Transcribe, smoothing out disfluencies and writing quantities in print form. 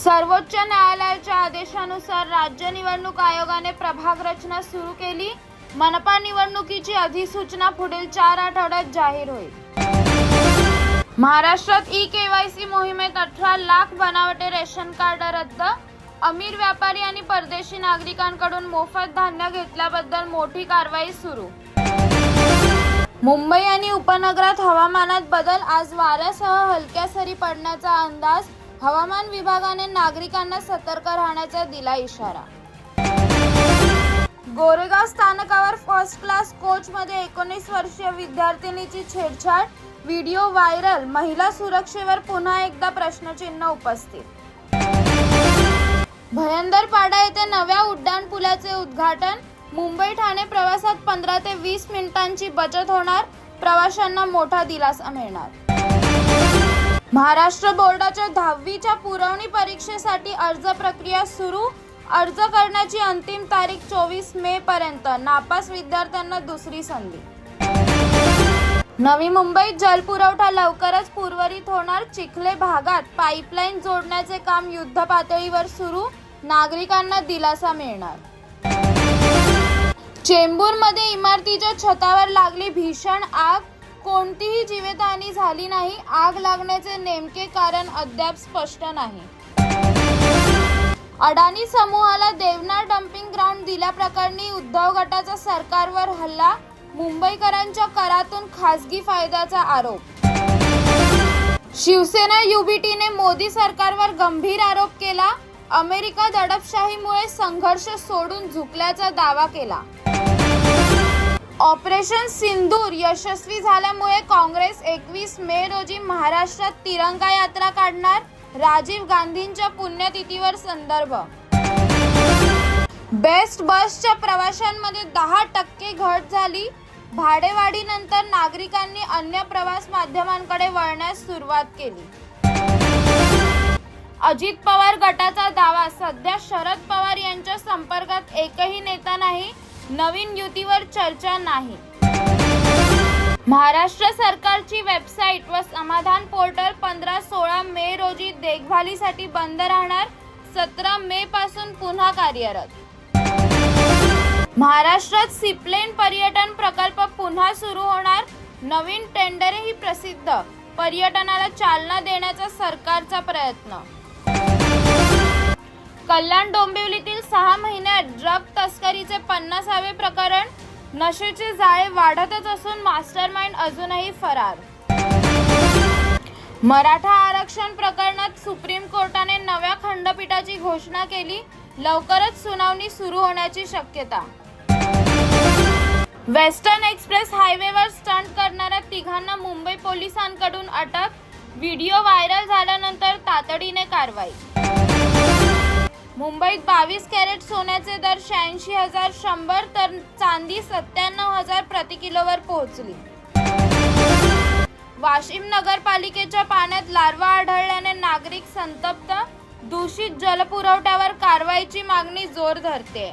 सर्वोच्च न्यायालयाच्या आदेशानुसार राज्य निवडणूक आयोगाने प्रभाग रचना सुरू केली। मनपा निवडणुकीची अधिसूचना पुढील 4 आठवड्यात जाहीर होईल। महाराष्ट्रात ई-केवायसी मोहिमेत 18 लाख बनावटे रेशन कार्ड रद्द। अमीर व्यापारी आणि परदेशी नागरिकांकडून मोफत धान्य घेतल्याबद्दल मोठी कारवाई सुरू। मुंबई आणि उपनगरात हवामानात बदल, आज वाऱ्यासह हलक्या सरी पडण्याचा अंदाज। हवामान विभागाने नागरिकांना सतर्क राहण्याचा दिला इशारा। गोरेगाव स्थानकावर फर्स्ट क्लास कोचमध्ये 19 वर्षीय विद्यार्थिनीची छेडछाड, व्हिडिओ व्हायरल। महिला सुरक्षेवर पुन्हा एकदा प्रश्नचिन्ह उपस्थित। भयंदरपाडा येथे नव्या उड्डाणपुलाचे उद्घाटन। मुंबई ठाणे प्रवासात 15 ते 20 मिनिटांची बचत होणार, प्रवाशांना मोठा दिलासा मिळणार। महाराष्ट्र बोर्डाच्या 10वीच्या पुरवणी परीक्षेसाठी अर्ज प्रक्रिया सुरू। अर्ज करण्याची अंतिम तारीख 24 मे पर्यंत। नापास विद्यार्थ्यांना दुसरी संधी। नवी मुंबईत जलपुरवठा लवकरच पूर्वरित होणार। चिखले भागात पाईपलाईन जोडण्याचे काम युद्धपातळीवर सुरू, नागरिकांना दिलासा मिळणार। चेंबूरमध्ये इमारतीच्या छतावर लागली भीषण आग, कोणतीही जीवितहानी झाली नाही। आग लागण्याचे नेमके कारण अद्याप स्पष्ट नाही। अडाणी समूहाला देवनार डम्पिंग ग्राउंड दिल्याप्रकरणी उद्धव गटाचा सरकारवर हल्ला। मुंबईकरांच्या करातून खासगी फायद्याचा आरोप। शिवसेना युबीटीने मोदी सरकारवर गंभीर आरोप केला। अमेरिका दडपशाहीमुळे संघर्ष सोडून झुकल्याचा दावा केला। ऑपरेशन सिंदूर यशस्वी झाल्यामुळे काँग्रेस 21 मे रोजी महाराष्ट्रात तिरंगा यात्रा काढणार। राजीव गांधींच्या पुण्यतिथीवर संदर्भ। बेस्ट बसच्या प्रवाशांमध्ये 10% घट झाली। भाडेवाढीनंतर नागरिकांनी अन्य प्रवास माध्यमांकडे वळण्यास सुरुवात केली। अजित पवार गटाचा दावा, सध्या शरद पवार यांच्या संपर्कात एकही नेता नाही। नवीन युतीवर चर्चा नाही। महाराष्ट्र सरकारची वेबसाईट व समाधान पोर्टल 15-16 मे रोजी देखभालीसाठी बंद राहणार। 17 मे पासून पुन्हा कार्यरत। महाराष्ट्रात सीप्लेन पर्यटन प्रकल्प पुन्हा सुरू होणार। नवीन टेंडरही प्रसिद्ध। पर्यटनाला चालना देण्याचा सरकारचा प्रयत्न। कल्याण डोंबिवलीतील 6 महिन्यात ड्रग तस्करीचे 50वे प्रकरण। नशेचे जाळे वाढतच असून मास्टरमाइंड अजूनही फरार। मराठा आरक्षण प्रकरणात सुप्रीम कोर्टाने नव्या खंडपीठाची घोषणा केली। लवकरच सुनावणी सुरू होण्याची शक्यता। वेस्टर्न एक्सप्रेस हायवेवर स्टंट करणाऱ्या 3घांना मुंबई पोलिसांकडून अटक। व्हिडिओ व्हायरल झाल्यानंतर तातडीने कारवाई। मुंबईत 22 कॅरेट सोन्याचे दर 86,100 तर चांदी 97,000 प्रति किलोवर पोहोचली। वाशिम नगरपालिकेच्या पाण्यात लार्वा आढळल्याने नागरिक संतप्त। दूषित जलपुरवठ्यावर कारवाईची मागणी जोर धरते।